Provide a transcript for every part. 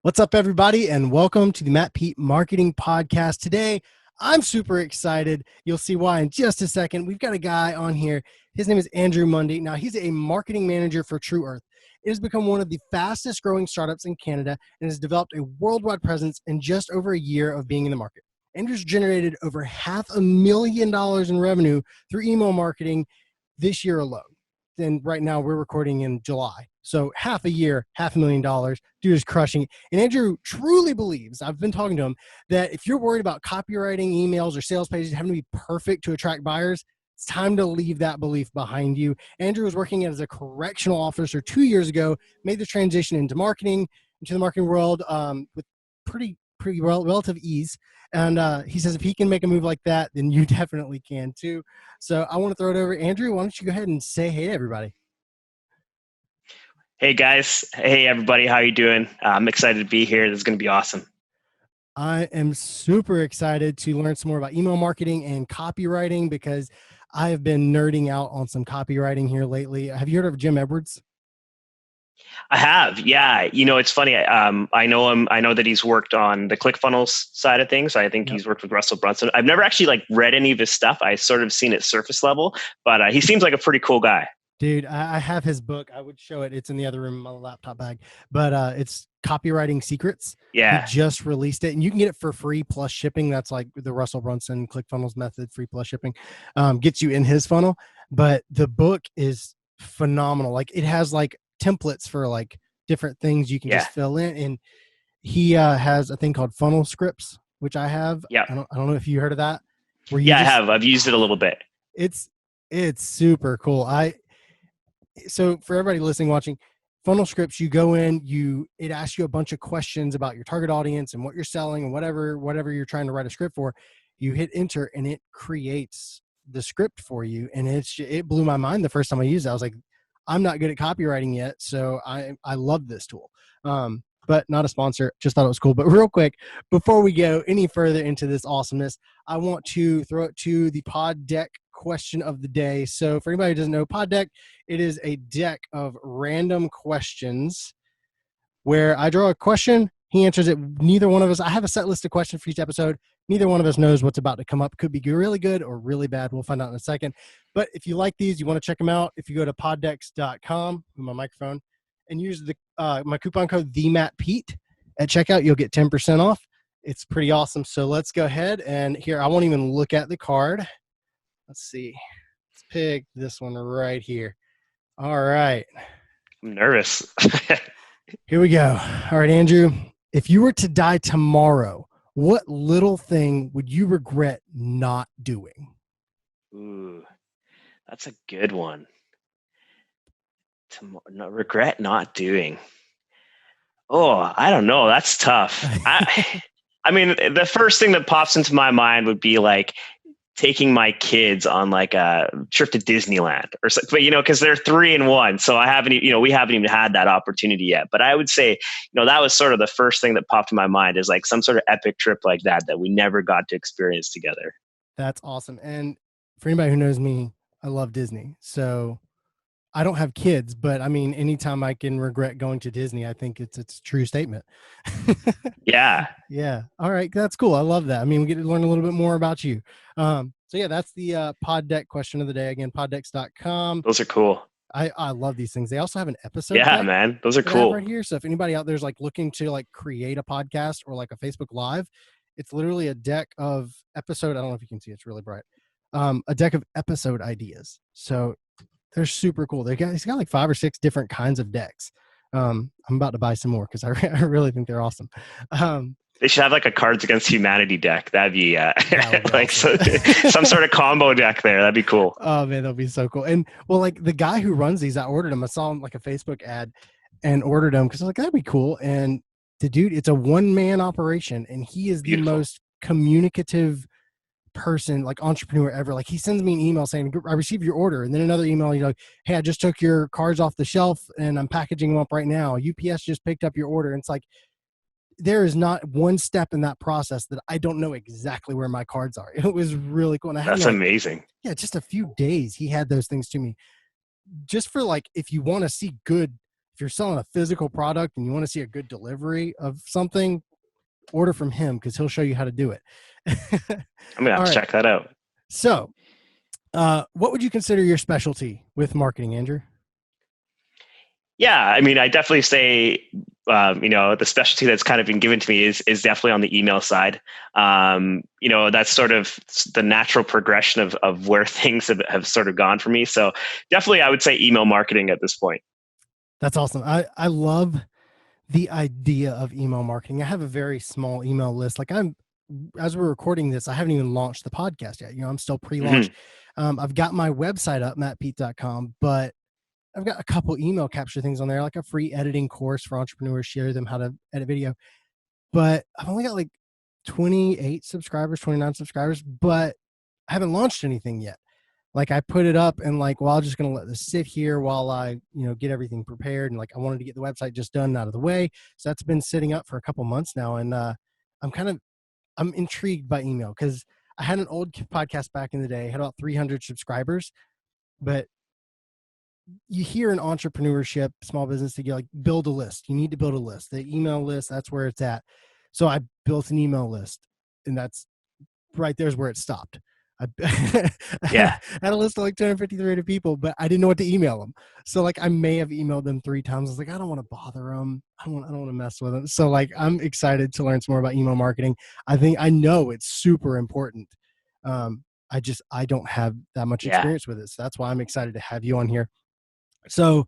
What's up, everybody, and welcome to the Peet Marketing Podcast. Today, I'm super excited. You'll see why in just a second. We've got a guy on here. His name is Andrew Mundy. Now, he's a marketing manager for Tru Earth. It has become one of the fastest growing startups in Canada and has developed a worldwide presence in just over a year of being in the market. Andrew's generated over $500,000 in revenue through email marketing this year alone. And right now we're recording in July. So half a year, $500,000, dude is crushing it. And Andrew truly believes, I've been talking to him, that if you're worried about copywriting emails or sales pages having to be perfect to attract buyers, it's time to leave that belief behind you. Andrew was working as a correctional officer 2 years ago, made the transition into marketing, into the marketing world with pretty relative ease. And he says if he can make a move like that, then you definitely can too. So I want to throw it over. Andrew, why don't you go ahead and say hey to everybody? Hey guys. Hey everybody. How you doing? I'm excited to be here. This is going to be awesome. I am super excited to learn some more about email marketing and copywriting because I have been nerding out on some copywriting here lately. Have you heard of Jim Edwards? I have. Yeah. It's funny. I know him. I know that he's worked on the ClickFunnels side of things. I think he's worked with Russell Brunson. I've never actually read any of his stuff. I sort of seen it surface level, but he seems like a pretty cool guy. Dude, I have his book. I would show it. It's in the other room in my laptop bag, but it's Copywriting Secrets. Yeah. He just released it and you can get it for free plus shipping. That's like the Russell Brunson ClickFunnels method, free plus shipping, gets you in his funnel. But the book is phenomenal. Like it has like templates for like different things you can just fill in. And he has a thing called funnel scripts, which I have. Yeah. I don't know if you heard of that. I have. I've used it a little bit. It's super cool. So for everybody listening, watching, funnel scripts, you go in, it asks you a bunch of questions about your target audience and what you're selling and whatever you're trying to write a script for. You hit enter and it creates the script for you. And it blew my mind the first time I used it. I was like, I'm not good at copywriting yet, so I love this tool. But not a sponsor, just thought it was cool. But real quick, before we go any further into this awesomeness, I want to throw it to the pod deck question of the day. So for anybody who doesn't know, pod deck, it is a deck of random questions where I draw a question, he answers it. Neither one of us, I have a set list of questions for each episode. Neither one of us knows what's about to come up. Could be really good or really bad. We'll find out in a second. But if you like these, you want to check them out, if you go to poddex.com, my microphone, and use my coupon code TheMattPeet at checkout, you'll get 10% off. It's pretty awesome. So let's go ahead and here, I won't even look at the card. Let's see. Let's pick this one right here. All right. I'm nervous. Here we go. All right, Andrew, if you were to die tomorrow, what little thing would you regret not doing? Ooh, that's a good one. Regret not doing. Oh, I don't know. That's tough. I mean, the first thing that pops into my mind would be like taking my kids on like a trip to Disneyland or something, but because they're 3 and 1. So we haven't even had that opportunity yet. But I would say, that was sort of the first thing that popped in my mind is like some sort of epic trip like that we never got to experience together. That's awesome. And for anybody who knows me, I love Disney. So I don't have kids, but I mean, anytime I can regret going to Disney, I think it's a true statement. Yeah. Yeah. All right. That's cool. I love that. I mean, we get to learn a little bit more about you. So yeah, that's the pod deck question of the day. Again, poddex.com. Those are cool. I love these things. They also have an episode. Yeah, man. Those are cool. Right here. So if anybody out there is like looking to like create a podcast or like a Facebook Live, it's literally a deck of episode. I don't know if you can see, it's really bright. A deck of episode ideas. So they're super cool. He's got like 5 or 6 different kinds of decks. I'm about to buy some more because I really think they're awesome. They should have like a Cards Against Humanity deck. That'd be like awesome. Some sort of combo deck there. That'd be cool. Oh man, that'd be so cool. And well, like the guy who runs these, I ordered him. I saw him like a Facebook ad and ordered him because I was like, that'd be cool. And the dude, it's a 1-man operation, and he is the most communicative person, like entrepreneur ever. Like he sends me an email saying, I received your order, and then another email, like, hey, I just took your cards off the shelf and I'm packaging them up right now. UPS just picked up your order. And it's like, there is not one step in that process that I don't know exactly where my cards are. It was really cool. And that's amazing. Yeah, just a few days he had those things to me. Just for like, if you want to see good if you're selling a physical product and you want to see a good delivery of something, order from him because he'll show you how to do it. I'm gonna have to check that out. So, what would you consider your specialty with marketing, Andrew? Yeah, I mean, I definitely say, the specialty that's kind of been given to me is definitely on the email side. That's sort of the natural progression of where things have sort of gone for me. So definitely, I would say email marketing at this point. That's awesome. I love the idea of email marketing. I have a very small email list. Like as we're recording this, I haven't even launched the podcast yet. I'm still pre-launch. I've got my website up, mattpeet.com, but I've got a couple email capture things on there, like a free editing course for entrepreneurs, share them how to edit video. But I've only got like 28 subscribers, 29 subscribers, but I haven't launched anything yet. Like I put it up and like, well, I'm just going to let this sit here while I, get everything prepared. And like, I wanted to get the website just done and out of the way. So that's been sitting up for a couple months now. And I'm intrigued by email because I had an old podcast back in the day, had about 300 subscribers, but you hear in entrepreneurship, small business, to get like build a list. You need to build a list. The email list, that's where it's at. So I built an email list, and that's right there's where it stopped. I had a list of like 250, 300 people, but I didn't know what to email them. So like I may have emailed them 3 times. I was like, I don't want to bother them. I don't want to mess with them. So like I'm excited to learn some more about email marketing. I know it's super important. I don't have that much experience with it. So that's why I'm excited to have you on here. So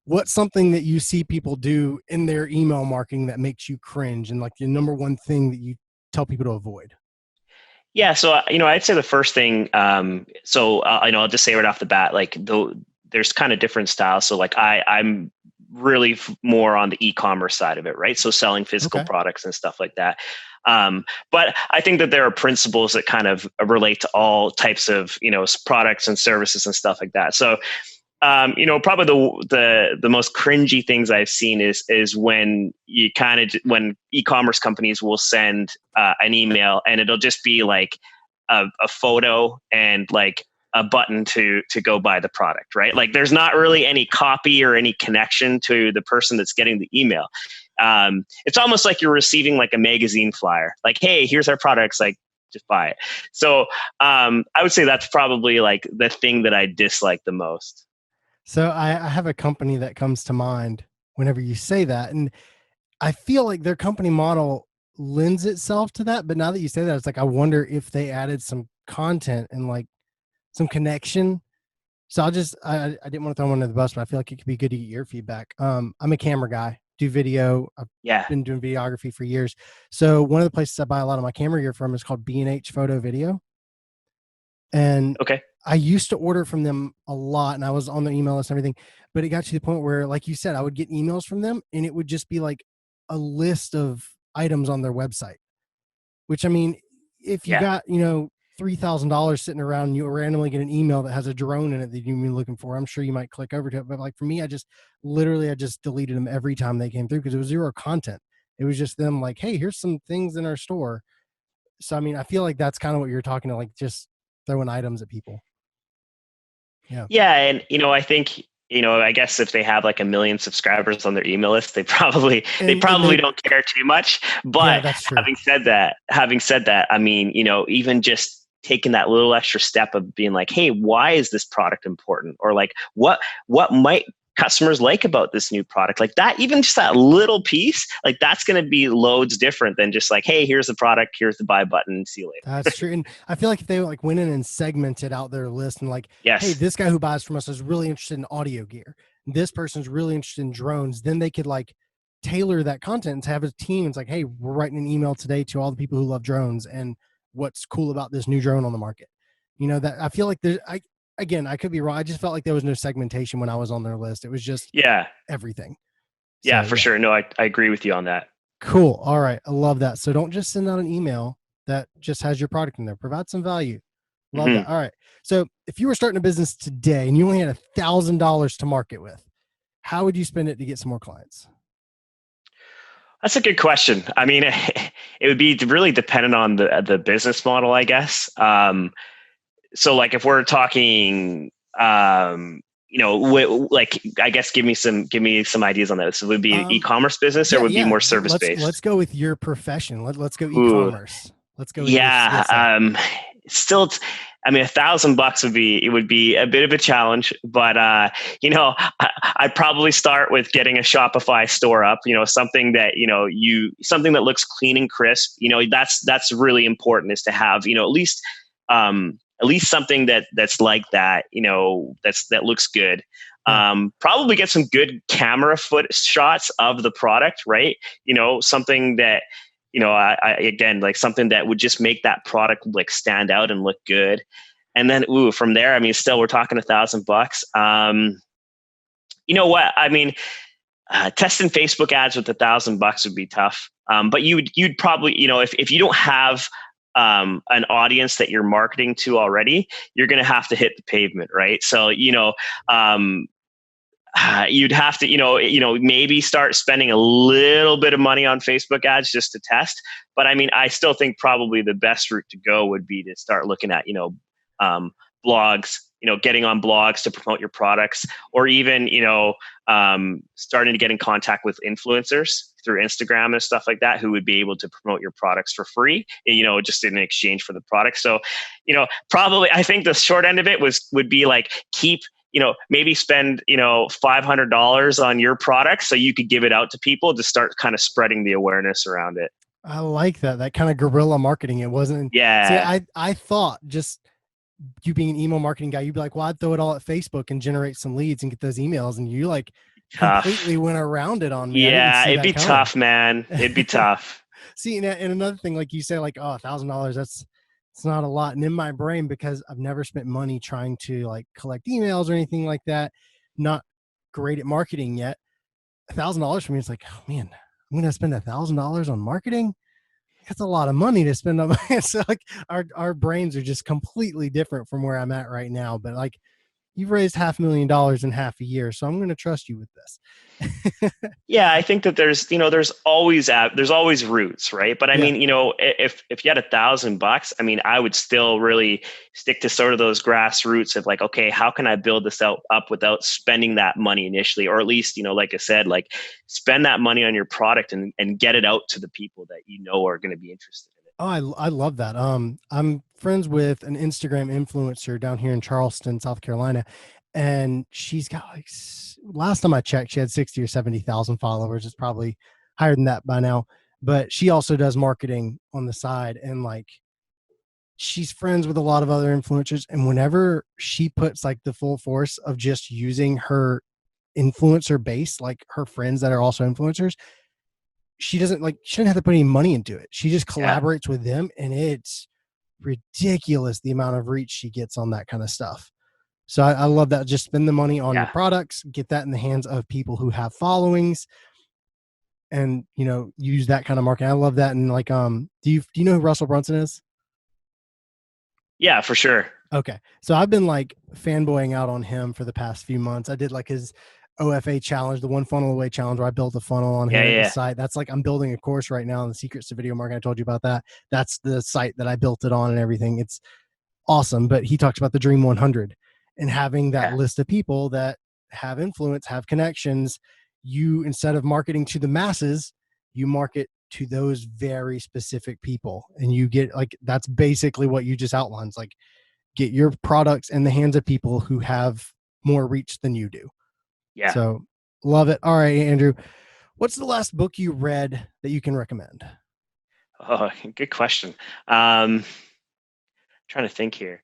what's something that you see people do in their email marketing that makes you cringe, and like the number one thing that you tell people to avoid? Yeah. So, I'd say the first thing, I'll just say right off the bat, like there's kind of different styles. So like I'm really more on the e-commerce side of it, right? So selling physical products and stuff like that. But I think that there are principles that kind of relate to all types of, products and services and stuff like that. So, probably the most cringy things I've seen is when when e-commerce companies will send an email and it'll just be like a photo and like a button to go buy the product, right? Like there's not really any copy or any connection to the person that's getting the email. It's almost like you're receiving like a magazine flyer, like, hey, here's our products, like just buy it. So I would say that's probably like the thing that I dislike the most. So I have a company that comes to mind whenever you say that. And I feel like their company model lends itself to that. But now that you say that, it's like, I wonder if they added some content and like some connection. So I didn't want to throw them under the bus, but I feel like it could be good to get your feedback. I'm a camera guy, do video. I've been doing videography for years. So one of the places I buy a lot of my camera gear from is called B&H Photo Video. And I used to order from them a lot, and I was on their email list and everything, but it got to the point where, like you said, I would get emails from them and it would just be like a list of items on their website, which, I mean, if you got, $3,000 sitting around and you randomly get an email that has a drone in it that you've been looking for, I'm sure you might click over to it. But like for me, I just deleted them every time they came through because it was zero content. It was just them like, hey, here's some things in our store. So, I mean, I feel like that's kind of what you're talking to, like just throwing items at people. Yeah. And, I think, I guess if they have like 1 million subscribers on their email list, they probably don't care too much. But having said that, I mean, even just taking that little extra step of being like, hey, why is this product important? Or like, what might customers like about this new product? Like that, even just that little piece, like that's going to be loads different than just like, hey, here's the product, here's the buy button, see you later. That's true. And I feel like if they like went in and segmented out their list and like, hey, this guy who buys from us is really interested in audio gear, this person's really interested in drones, then they could like tailor that content and have a team. It's like, hey, we're writing an email today to all the people who love drones and what's cool about this new drone on the market. That I feel like again, I could be wrong. I just felt like there was no segmentation when I was on their list. It was just everything. Yeah, for sure. No, I agree with you on that. Cool. All right. I love that. So don't just send out an email that just has your product in there. Provide some value. Love that. All right. So if you were starting a business today and you only had $1,000 to market with, how would you spend it to get some more clients? That's a good question. I mean, it would be really dependent on the business model, I guess. So like if we're talking, like, I guess, give me some ideas on that. So would it be an e-commerce business, or would it be more service based? Let's go with your profession. Let's go Ooh, e-commerce. Let's go with your skill yeah. set. Still, I mean, $1,000 would be a bit of a challenge, but I'd probably start with getting a Shopify store up. Something that something that looks clean and crisp. That's really important, is to have at least something that's like that. That looks good. Probably get some good camera foot shots of the product, right? Something that again, like something that would just make that product like stand out and look good. And then, from there, I mean, still we're talking $1,000. You know what? I mean, testing Facebook ads with $1,000 would be tough. But you'd probably, if you don't have an audience that you're marketing to already, you're going to have to hit the pavement, right? So, you'd have to, maybe start spending a little bit of money on Facebook ads just to test. But I mean, I still think probably the best route to go would be to start looking at, blogs, getting on blogs to promote your products, or even, starting to get in contact with influencers through Instagram and stuff like that, who would be able to promote your products for free, just in exchange for the product. So, probably, I think the short end of it would be like, maybe spend, $500 on your product so you could give it out to people to start kind of spreading the awareness around it. I like that kind of guerrilla marketing. It wasn't. Yeah. See, I thought, just you being an email marketing guy, you'd be like, well, I'd throw it all at Facebook and generate some leads and get those emails. And you like completely went around it on me. Yeah, it'd be tough, man. It'd be tough. See, and another thing, like you say, like, oh, $1,000, it's not a lot. And in my brain, because I've never spent money trying to like collect emails or anything like that, not great at marketing yet. $1,000 for me, it's like, oh man, I'm going to spend $1,000 on marketing. That's a lot of money to spend on. So like our brains are just completely different from where I'm at right now. But like, you've raised $500,000 in half a year, so I'm going to trust you with this. Yeah, I think that there's always routes, right? But I mean, if you had $1,000, I mean, I would still really stick to sort of those grassroots of like, okay, how can I build this up without spending that money initially, or at least, like I said, like spend that money on your product and get it out to the people that are going to be interested in it. Oh, I love that. I'm friends with an Instagram influencer down here in Charleston, South Carolina, and she's got like, last time I checked, she had 60 or 70,000 followers. It's probably higher than that by now, but she also does marketing on the side, and like, she's friends with a lot of other influencers. And whenever she puts like the full force of just using her influencer base, like her friends that are also influencers, she doesn't have to put any money into it. She just collaborates with them, and it's ridiculous the amount of reach she gets on that kind of stuff. So I love that. Just spend the money on your products, get that in the hands of people who have followings, and use that kind of marketing. I love that. And like, do you know who Russell Brunson is? Yeah, for sure. Okay. So I've been like fanboying out on him for the past few months. I did like his OFA challenge, the one funnel away challenge, where I built a funnel on his site. That's like, I'm building a course right now on the secrets to video marketing. I told you about that. That's the site that I built it on and everything. It's awesome. But he talks about the Dream 100 and having that list of people that have influence, have connections. You, instead of marketing to the masses, you market to those very specific people, and you get like, that's basically what you just outlined. It's like, get your products in the hands of people who have more reach than you do. Yeah. So love it. All right, Andrew, what's the last book you read that you can recommend? Oh, good question. Trying to think here.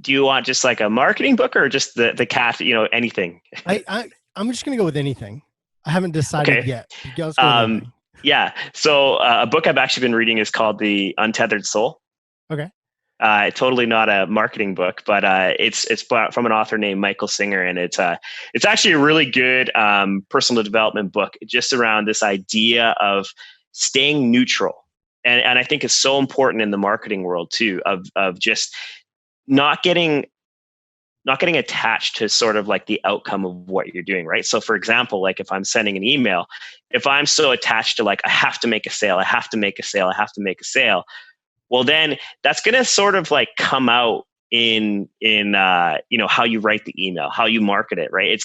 Do you want just like a marketing book, or just the cat, anything? I'm just going to go with anything. I haven't decided yet. Yeah. So a book I've actually been reading is called The Untethered Soul. Okay. Totally not a marketing book, but it's from an author named Michael Singer, and it's actually a really good personal development book, just around this idea of staying neutral, and I think it's so important in the marketing world too, of just not getting attached to sort of like the outcome of what you're doing, right? So for example, like if I'm sending an email, if I'm so attached to like, I have to make a sale, I have to make a sale, I have to make a sale, well, then that's going to sort of like come out how you write the email, how you market it, right?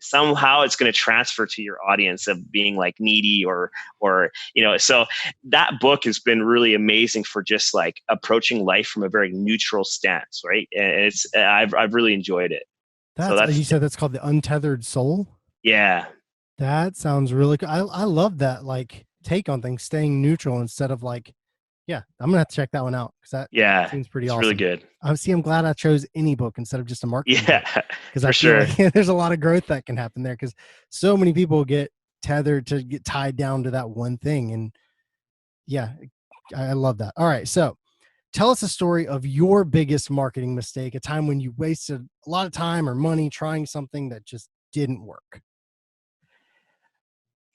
Somehow it's going to transfer to your audience of being like needy or so that book has been really amazing for just like approaching life from a very neutral stance, right? And I've really enjoyed it. So You said that's called The Untethered Soul? yeah. That sounds really good. I love that, like, take on things, staying neutral instead of like, yeah, I'm gonna have to check that one out because that Yeah, seems pretty it's really awesome. good. I'm glad I chose any book instead of just a marketing book, Yeah, because for I feel sure. like there's a lot of growth that can happen there because so many people get tied down to that one thing. And yeah, I love that. All right. So tell us a story of your biggest marketing mistake, a time when you wasted a lot of time or money trying something that just didn't work.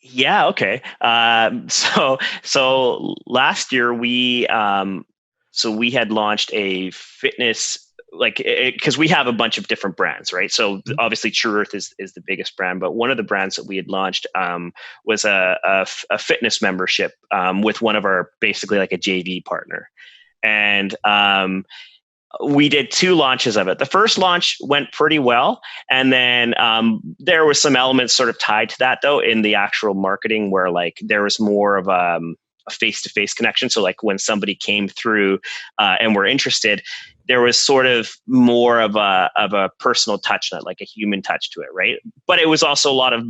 Yeah. Okay. So last year we had launched a fitness, like, because we have a bunch of different brands, right? So Mhm. obviously Tru Earth is the biggest brand, but one of the brands that we had launched was a fitness membership with one of our, basically like a JV partner. And we did 2 launches of it. The first launch went pretty well. And then there were some elements sort of tied to that, though, in the actual marketing, where like there was more of a face-to-face connection. So like when somebody came through and were interested, there was sort of more of a personal touch, not like a human touch to it, right? But it was also a lot of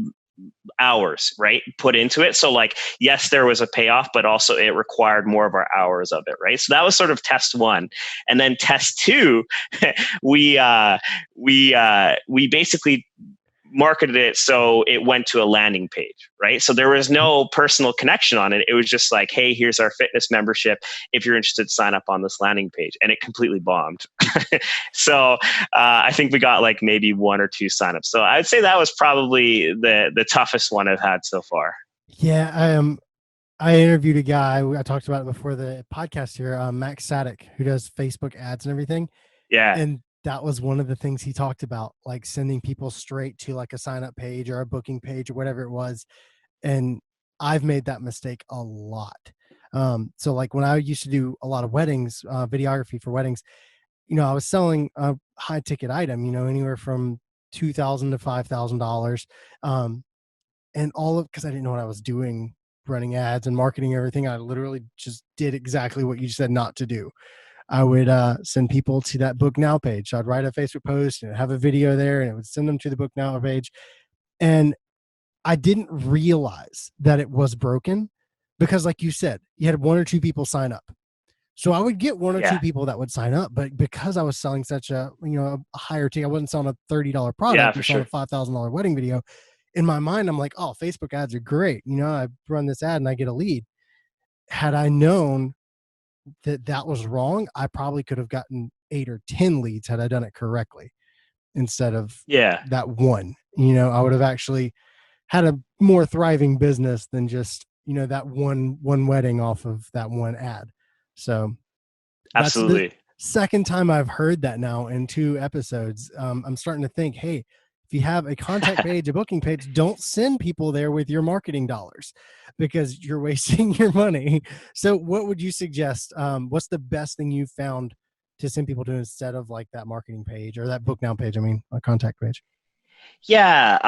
hours, right, put into it. So like, yes, there was a payoff, but also it required more of our hours of it, right? So that was sort of test 1. And then test 2, we basically marketed it so it went to a landing page, right? So there was no personal connection on it. It was just like, hey, here's our fitness membership. If you're interested, sign up on this landing page. And it completely bombed. So I think we got like maybe 1 or 2 signups. So I'd say that was probably the toughest one I've had so far. Yeah, I interviewed a guy. I talked about it before the podcast here, Max Sadek, who does Facebook ads and everything. Yeah. And that was one of the things he talked about, like sending people straight to like a sign up page or a booking page or whatever it was. And I've made that mistake a lot. So like when I used to do a lot of weddings, videography for weddings, I was selling a high ticket item, anywhere from $2,000 to $5,000. And because I didn't know what I was doing, running ads and marketing everything, I literally just did exactly what you said not to do. I would send people to that Book Now page. So I'd write a Facebook post and have a video there, and it would send them to the Book Now page. And I didn't realize that it was broken because, like you said, you had 1 or 2 people sign up. So I would get 1 or 2 Yeah. people that would sign up, but because I was selling such a higher ticket, I wasn't selling a $30 Yeah, product. I for was selling sure. a $5,000 wedding video. In my mind, I'm like, oh, Facebook ads are great. I run this ad and I get a lead. Had I known that was wrong, I probably could have gotten 8 or 10 leads had I done it correctly instead of Yeah, that one. I would have actually had a more thriving business than just, that one wedding off of that one ad. So that's the absolutely. second time I've heard that now in 2 episodes. I'm starting to think, hey, if you have a contact page, a booking page, don't send people there with your marketing dollars because you're wasting your money. So what would you suggest? What's the best thing you've found to send people to instead of like that marketing page or that Book Now page? I mean, a contact page. Yeah.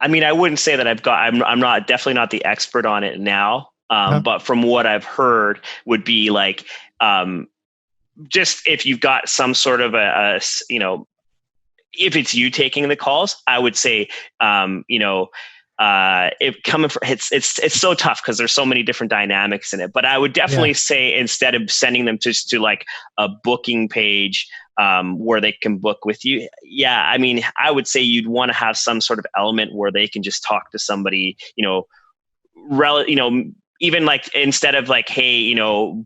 I mean, I wouldn't say that I'm not, definitely not the expert on it now. Uh-huh. But from what I've heard would be like, just if you've got some sort of if it's you taking the calls, I would say, it coming from it's so tough because there's so many different dynamics in it. But I would Yeah. definitely say instead of sending them just to like a booking page where they can book with you, yeah, I mean, I would say you'd want to have some sort of element where they can just talk to somebody, even like instead of like, hey,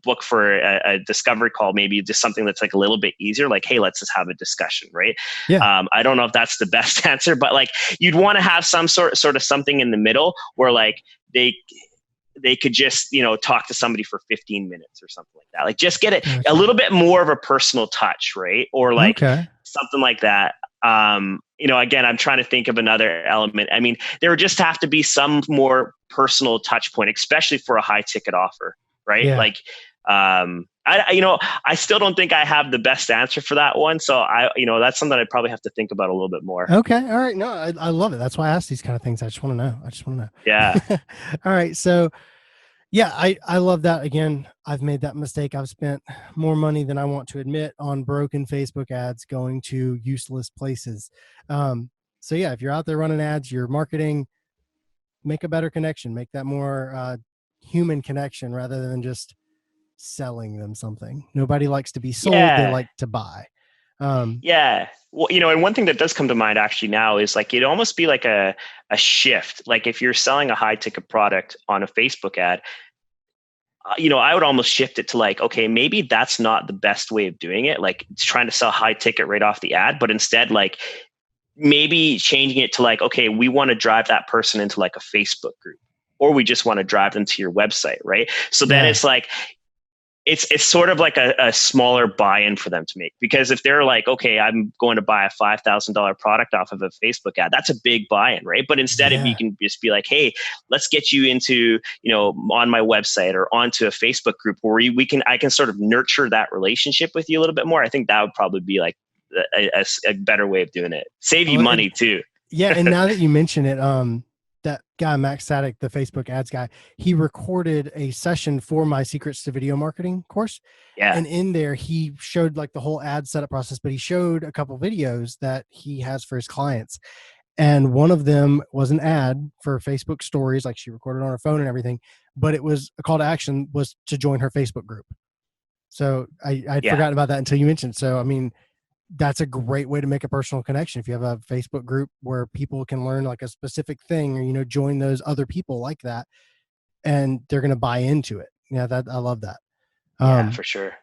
book for a discovery call, maybe just something that's like a little bit easier, like, hey, let's just have a discussion, right? Yeah. I don't know if that's the best answer, but like you'd want to have some sort of something in the middle where like they could just talk to somebody for 15 minutes or something like that, like just get it a Gotcha. little bit more of a personal touch, right? Or like Okay. something like that. Again, I'm trying to think of another element. I mean, there would just have to be some more personal touch point, especially for a high ticket offer, right? Yeah. Like, I still don't think I have the best answer for that one. So that's something I'd probably have to think about a little bit more. Okay. All right. No, I love it. That's why I ask these kind of things. I just want to know. Yeah. All right. So yeah, I love that. Again, I've made that mistake. I've spent more money than I want to admit on broken Facebook ads going to useless places. So yeah, if you're out there running ads, you're marketing, make a better connection, make that more human connection rather than just selling them something. Nobody likes to be sold. They Yeah. like to buy. Um, Yeah. Well, and one thing that does come to mind actually now is like it'd almost be like a shift. Like if you're selling a high ticket product on a Facebook ad, I would almost shift it to like, okay, maybe that's not the best way of doing it. Like trying to sell high ticket right off the ad, but instead like maybe changing it to like, okay, we want to drive that person into like a Facebook group, or we just want to drive them to your website. Right. So then yeah. it's like, it's sort of like a smaller buy-in for them to make, because if they're like, okay, I'm going to buy a $5,000 product off of a Facebook ad, that's a big buy-in, right? But instead, if you can just be like, hey, let's get you into, on my website or onto a Facebook group where I can sort of nurture that relationship with you a little bit more. I think that would probably be like a better way of doing it. Save you money too. Yeah. And now that you mention it, that guy, Max Static, the Facebook ads guy, he recorded a session for my Secrets to Video Marketing course. Yeah. And in there, he showed like the whole ad setup process, but he showed a couple videos that he has for his clients. And one of them was an ad for Facebook stories, like she recorded on her phone and everything, but it was a call to action was to join her Facebook group. So I'd forgotten about that until you mentioned. So, I mean, that's a great way to make a personal connection. If you have a Facebook group where people can learn like a specific thing, or, join those other people like that, and they're going to buy into it. Yeah. I love that. Yeah, for sure.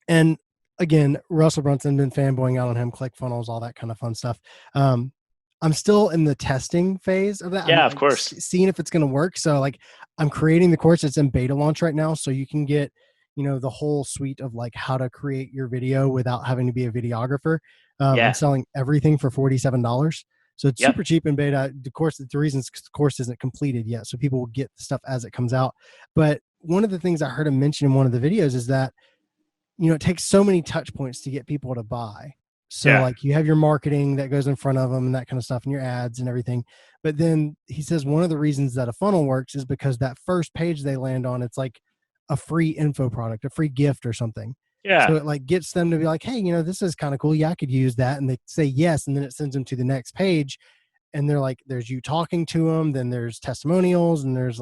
And again, Russell Brunson, been fanboying out on him, ClickFunnels, all that kind of fun stuff. I'm still in the testing phase of that. Yeah, I'm of course. seeing if it's going to work. So like I'm creating the course. It's in beta launch right now. So you can get, the whole suite of like how to create your video without having to be a videographer. I'm selling everything for $47. So it's super cheap in beta. The reason the course isn't completed yet. So people will get the stuff as it comes out. But one of the things I heard him mention in one of the videos is that, it takes so many touch points to get people to buy. So like you have your marketing that goes in front of them and that kind of stuff, and your ads and everything. But then he says one of the reasons that a funnel works is because that first page they land on, it's like a free info product, a free gift or something. Yeah. So it like gets them to be like, hey, this is kind of cool. Yeah, I could use that. And they say yes. And then it sends them to the next page. And they're like, there's you talking to them. Then there's testimonials. And there's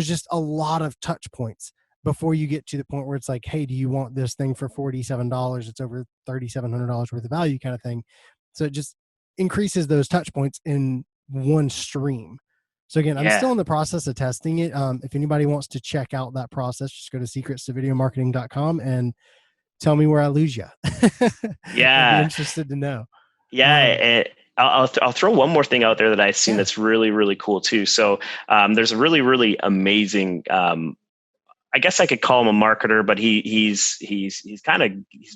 just a lot of touch points before you get to the point where it's like, hey, do you want this thing for $47? It's over $3,700 worth of value kind of thing. So it just increases those touch points in one stream. So again, I'm still in the process of testing it. If anybody wants to check out that process, just go to secrets-to-videomarketing.com and tell me where I lose you. Yeah. I'd be interested to know. Yeah. I'll throw one more thing out there that I've seen that's really, really cool too. So there's a really, really amazing, I guess I could call him a marketer, but he's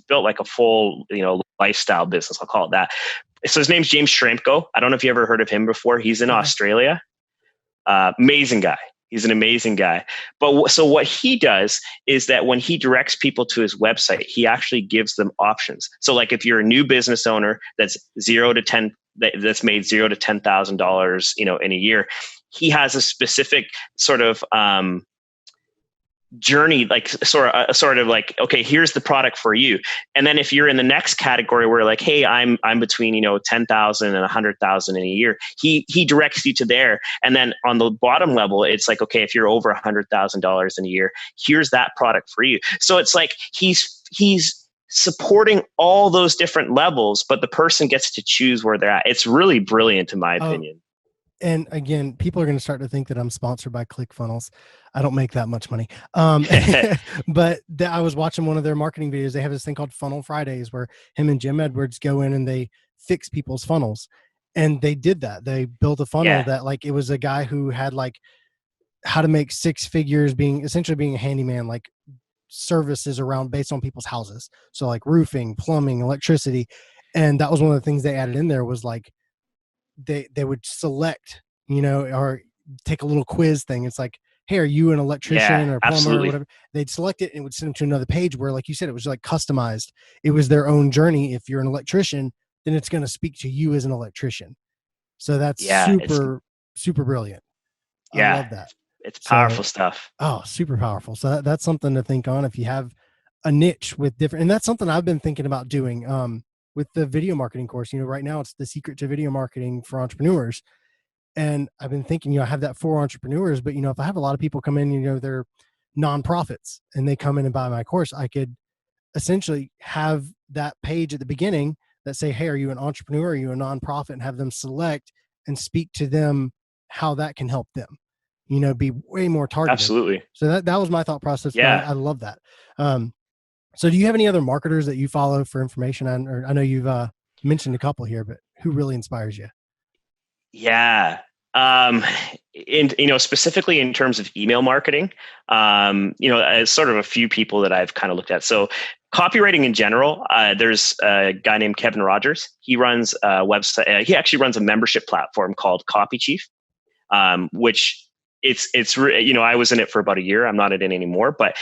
built like a full, lifestyle business. I'll call it that. So his name's James Schramko. I don't know if you ever heard of him before. He's in Australia. Amazing guy. He's an amazing guy. But so what he does is that when he directs people to his website, he actually gives them options. So like if you're a new business owner that's that's made $0 to $10,000, in a year, he has a specific sort of journey, like sort of like, okay, here's the product for you. And then if you're in the next category where like, hey, I'm between 10,000 and 100,000 in a year, he directs you to there. And then on the bottom level, it's like, okay, if you're over $100,000 in a year, here's that product for you. So it's like he's supporting all those different levels, but the person gets to choose where they're at. It's really brilliant in my opinion. And again, people are going to start to think that I'm sponsored by ClickFunnels. I don't make that much money. But I was watching one of their marketing videos. They have this thing called Funnel Fridays where him and Jim Edwards go in and they fix people's funnels. And they did that. They built a funnel that like, it was a guy who had like how to make six figures essentially being a handyman, like services around based on people's houses. So like roofing, plumbing, electricity. And that was one of the things they added in there was like, they would select, or take a little quiz thing. It's like, hey, are you an electrician Yeah, or a plumber or absolutely. whatever? They'd select it and it would send them to another page where, like you said, it was like customized. It was their own journey. If you're an electrician, then it's going to speak to you as an electrician. So that's Yeah, super, super brilliant. I yeah, love that. it's So, powerful stuff. oh, super powerful. So that's something to think on if you have a niche with different, and that's something I've been thinking about doing with the video marketing course. Right now it's the secret to video marketing for entrepreneurs. And I've been thinking, I have that for entrepreneurs, but if I have a lot of people come in, they're nonprofits and they come in and buy my course, I could essentially have that page at the beginning that say, hey, are you an entrepreneur? Are you a nonprofit? And have them select and speak to them how that can help them, be way more targeted. Absolutely. So that was my thought process, but Yeah. I love that. So do you have any other marketers that you follow for information on, or I know you've mentioned a couple here, but who really inspires you? Yeah. Specifically in terms of email marketing, as sort of a few people that I've kind of looked at. So copywriting in general, there's a guy named Kevin Rogers. He runs a website. He actually runs a membership platform called Copy Chief, which I was in it for about a year. I'm not in it anymore, but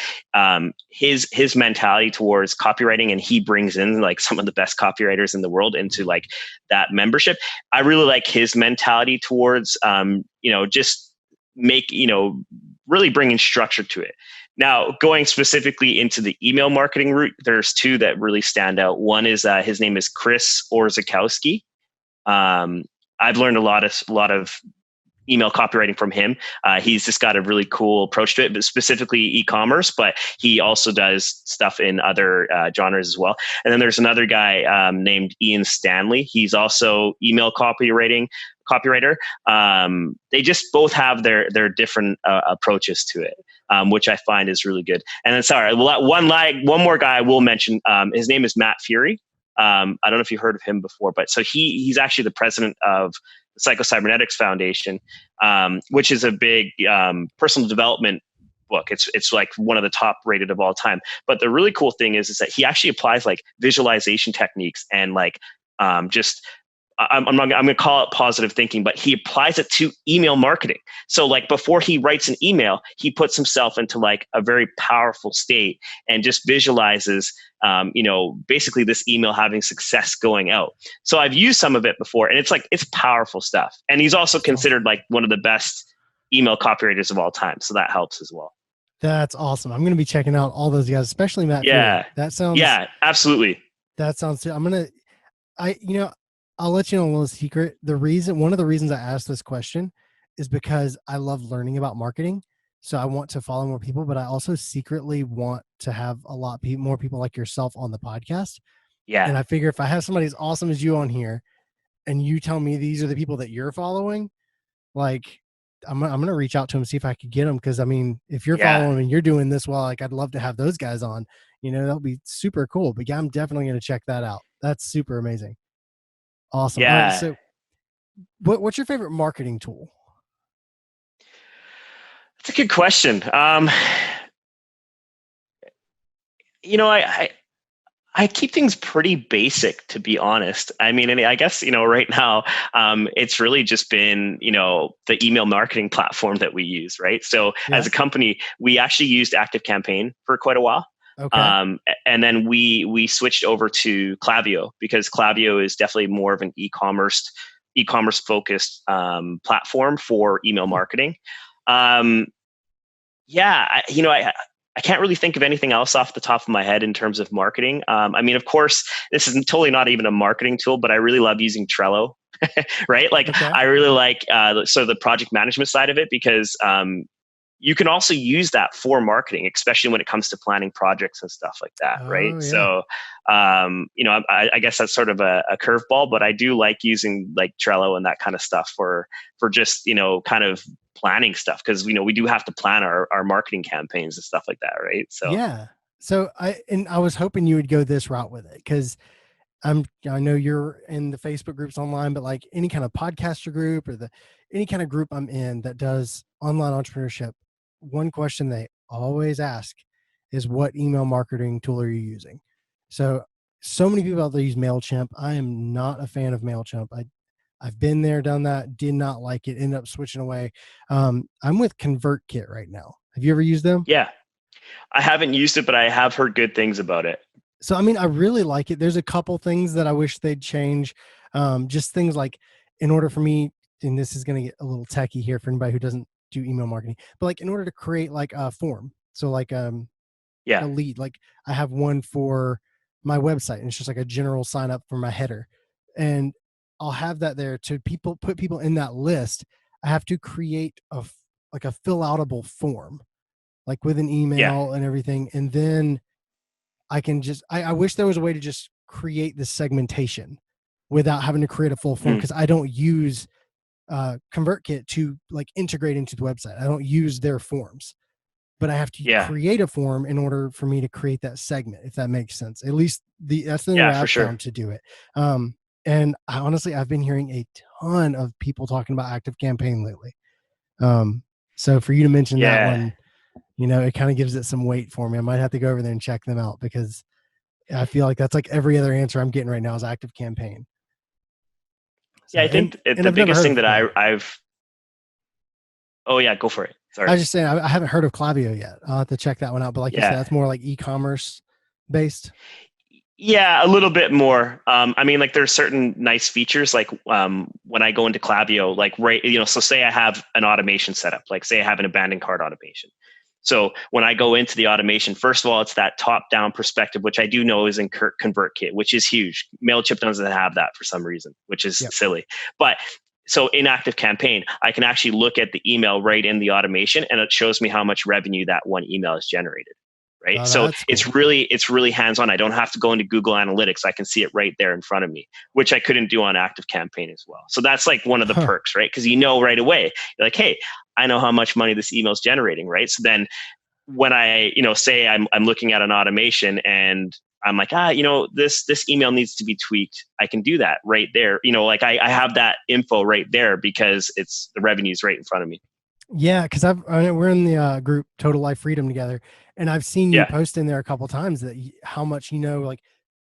his mentality towards copywriting, and he brings in like some of the best copywriters in the world into like that membership. I really like his mentality towards just really bringing structure to it. Now, going specifically into the email marketing route, there's two that really stand out. One is his name is Chris Orzakowski. I've learned a lot of email copywriting from him. He's just got a really cool approach to it, but specifically e-commerce, but he also does stuff in other genres as well. And then there's another guy named Ian Stanley. He's also email copywriter. They just both have their different approaches to it, which I find is really good. And then, sorry, one more guy I will mention. His name is Matt Fury. I don't know if you've heard of him before, but so he's actually the president of the Psycho-Cybernetics Foundation, which is a big personal development book. It's like one of the top rated of all time. But the really cool thing is that he actually applies like visualization techniques and like just I'm going to call it positive thinking, but he applies it to email marketing. So like before he writes an email, he puts himself into like a very powerful state and just visualizes, basically this email having success going out. So I've used some of it before, and it's powerful stuff. And he's also considered like one of the best email copywriters of all time. So that helps as well. That's awesome. I'm going to be checking out all those guys, especially Matt Fury. Yeah, absolutely. I'll let you know a little secret. One of the reasons I asked this question is because I love learning about marketing. So I want to follow more people, but I also secretly want to have a lot more people like yourself on the podcast. Yeah. And I figure if I have somebody as awesome as you on here and you tell me these are the people that you're following, like I'm going to reach out to them, see if I could get them. Cause I mean, if you're following and you're doing this well, like I'd love to have those guys on, that'll be super cool. But yeah, I'm definitely going to check that out. That's super amazing. Awesome. Yeah. All right. So what's your favorite marketing tool? That's a good question. I keep things pretty basic, to be honest. I mean, and I guess, right now, it's really just been, the email marketing platform that we use, right? So as a company, we actually used ActiveCampaign for quite a while. Okay. And then we switched over to Klaviyo because Klaviyo is definitely more of an e-commerce focused platform for email marketing. I can't really think of anything else off the top of my head in terms of marketing. I mean, of course, this is totally not even a marketing tool, but I really love using Trello, right? Like I really like the project management side of it because you can also use that for marketing, especially when it comes to planning projects and stuff like that, right? Yeah. So, I guess that's sort of a curveball, but I do like using like Trello and that kind of stuff for just, kind of planning stuff because, we do have to plan our marketing campaigns and stuff like that, right? So yeah. So I was hoping you would go this route with it because I know you're in the Facebook groups online, but like any kind of podcaster group or any kind of group I'm in that does online entrepreneurship, one question they always ask is what email marketing tool are you using? So many people out there use MailChimp. I am not a fan of MailChimp. I've been there, done that, did not like it, ended up switching away. I'm with ConvertKit right now. Have you ever used them? Yeah. I haven't used it, but I have heard good things about it. So, I mean, I really like it. There's a couple things that I wish they'd change. Just things like, in order for me, and this is going to get a little techie here for anybody who doesn't do email marketing, but like in order to create like a form, so like Yeah. a lead, like I have one for my website, and it's just like a general sign up for my header, and I'll have that there to put people in that list. I have to create like a fill outable form, like with an Yeah. email and everything, and then I can just, I wish there was a way to just create this segmentation without having to create a full form, Mm. because I don't use ConvertKit to like integrate into the website. I don't use their forms, but I have to Yeah. create a form in order for me to create that segment, if that makes sense. At least that's the only Yeah, way for I've sure. found to do it. And I honestly, I've been hearing a ton of people talking about Active Campaign lately. So for you to mention that Yeah. one, it kind of gives it some weight for me. I might have to go over there and check them out, because I feel like that's like every other answer I'm getting right now is Active Campaign. Yeah, So, I and think and the I've never biggest heard thing of that Klaviyo. I've oh yeah, go for it. I Sorry. was just saying I haven't heard of Klaviyo yet. I'll have to check that one out. But like you said, Yeah. that's more like e-commerce based. Yeah, a little bit more. I mean, like there's certain nice features, like when I go into Klaviyo, like so say I have an automation setup, like say I have an abandoned cart automation. So when I go into the automation, first of all, it's that top-down perspective, which I do know is in ConvertKit, which is huge. Mailchimp doesn't have that for some reason, which is Yep. silly. But so in Active Campaign, I can actually look at the email right in the automation, and it shows me how much revenue that one email has generated. Right. Oh, So that's cool. it's really hands-on. I don't have to go into Google Analytics. I can see it right there in front of me, which I couldn't do on Active Campaign as well. So that's like one of the Huh. perks, right? Because right away, you're like, hey, I know how much money this email is generating, right? So then when I, say I'm looking at an automation and I'm like, this email needs to be tweaked, I can do that right there. Like I have that info right there because it's the revenue's right in front of me. Yeah, because we're in the group Total Life Freedom together, and I've seen you Yeah. post in there a couple times that how much like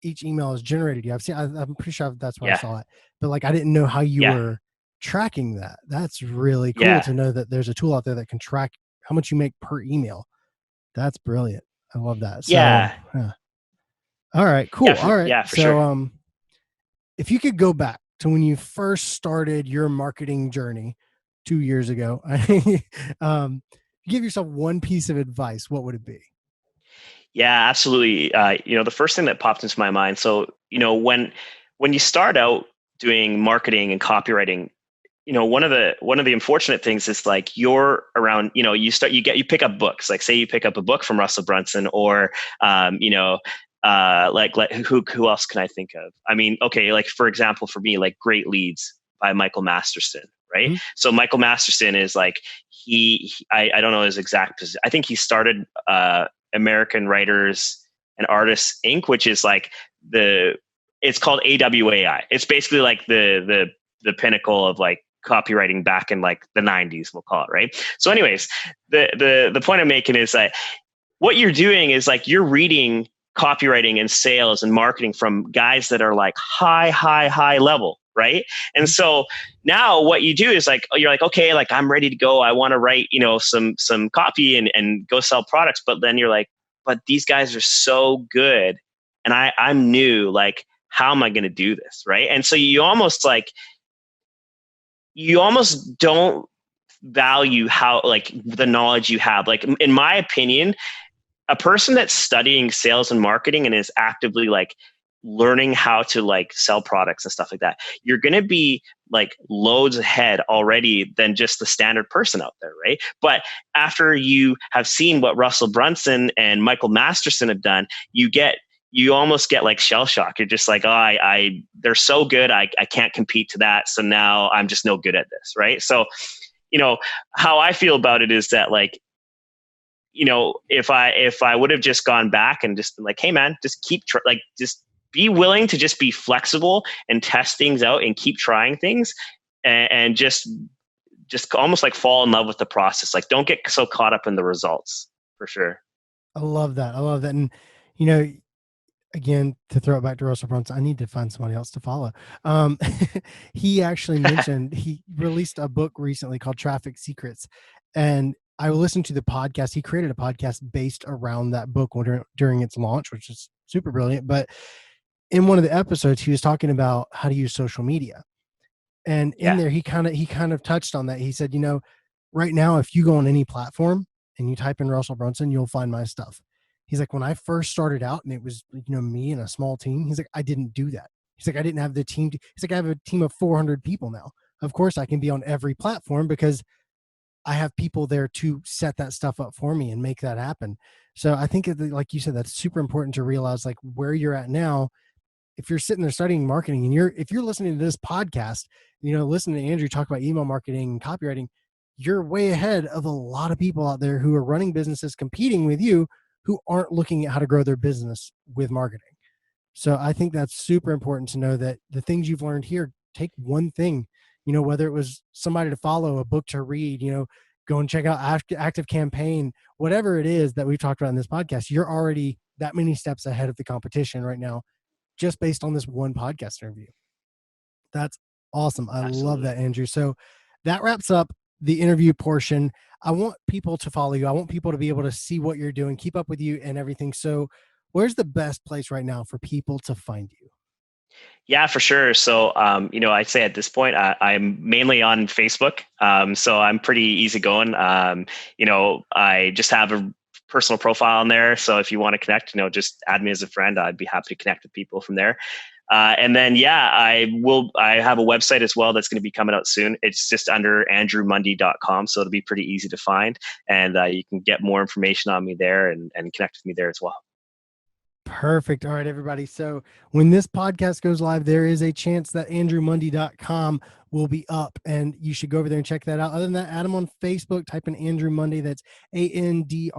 each email has generated you. I'm pretty sure that's where I Yeah. saw it, but like I didn't know how you Yeah. were tracking that. That's really cool Yeah. to know that there's a tool out there that can track how much you make per email. That's brilliant. I love that. So, Yeah. all right, Yeah. cool. All right. For So, sure. if you could go back to when you first started your marketing journey 2 years ago, give yourself one piece of advice, what would it be? Yeah, absolutely. The first thing that popped into my mind. So, when you start out doing marketing and copywriting, one of the unfortunate things is like you're around, you pick up books. Like say you pick up a book from Russell Brunson or like who else can I think of? I mean, okay, like for example, for me, like Great Leads by Michael Masterson, right? Hmm. So Michael Masterson is like I don't know his exact position. I think he started American Writers and Artists Inc., which is like it's called AWAI. It's basically like the pinnacle of like copywriting back in like the 90s, we'll call it, right? So anyways, the point I'm making is that what you're doing is like you're reading copywriting and sales and marketing from guys that are like high level, right? And so now what you do is like you're like, okay, like I'm ready to go. I want to write, some copy and go sell products. But then you're like, but these guys are so good and I'm new. Like, how am I going to do this? Right. And so you almost don't value how like the knowledge you have. Like in my opinion, a person that's studying sales and marketing and is actively like learning how to like sell products and stuff like that, you're going to be like loads ahead already than just the standard person out there, right? But after you have seen what Russell Brunson and Michael Masterson have done, you almost get like shell shock. You're just like, oh, they're so good. I can't compete to that. So now I'm just no good at this. Right. So, how I feel about it is that like, if I would have just gone back and just been like, hey man, just just be willing to just be flexible and test things out and keep trying things and just almost like fall in love with the process. Like don't get so caught up in the results for sure. I love that. I love that. And, you know, again, to throw it back to Russell Brunson, I need to find somebody else to follow. Um, he actually mentioned he released a book recently called Traffic Secrets, and I listened to the podcast. He created a podcast based around that book during its launch, which is super brilliant. But in one of the episodes, he was talking about how to use social media, and in Yeah. there, he kind of touched on that. He said, right now, if you go on any platform and you type in Russell Brunson, you'll find my stuff. He's like, when I first started out and it was, me and a small team, he's like, I didn't do that. He's like, I didn't have the team. He's like, I have a team of 400 people now. Of course, I can be on every platform because I have people there to set that stuff up for me and make that happen. So I think, like you said, that's super important to realize, like, where you're at now. If you're sitting there studying marketing and if you're listening to this podcast, listening to Andrew talk about email marketing and copywriting, you're way ahead of a lot of people out there who are running businesses competing with you, who aren't looking at how to grow their business with marketing. So I think that's super important to know that the things you've learned here, take one thing, whether it was somebody to follow, a book to read, go and check out Active Campaign, whatever it is that we've talked about in this podcast, you're already that many steps ahead of the competition right now, just based on this one podcast interview. That's awesome. I love Absolutely. that, Andrew. So that wraps up the interview portion. I want people to follow you. I want people to be able to see what you're doing, keep up with you and everything. So where's the best place right now for people to find you? Yeah, for sure. So, I'd say at this point, I'm mainly on Facebook. So I'm pretty easygoing. I just have a personal profile on there. So if you want to connect, just add me as a friend. I'd be happy to connect with people from there. And then, yeah, I have a website as well that's going to be coming out soon. It's just under andrewmundy.com. So it'll be pretty easy to find. And you can get more information on me there and connect with me there as well. Perfect. All right, everybody. So when this podcast goes live, there is a chance that andrewmundy.com will be up, and you should go over there and check that out. Other than that, add him on Facebook, type in Andrew Mundy. That's AndrewMundy.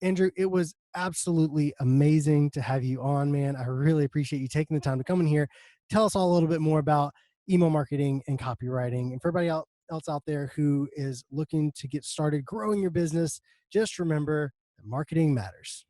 Andrew, it was absolutely amazing to have you on, man. I really appreciate you taking the time to come in here. Tell us all a little bit more about email marketing and copywriting. And for everybody else out there who is looking to get started growing your business, just remember, marketing matters.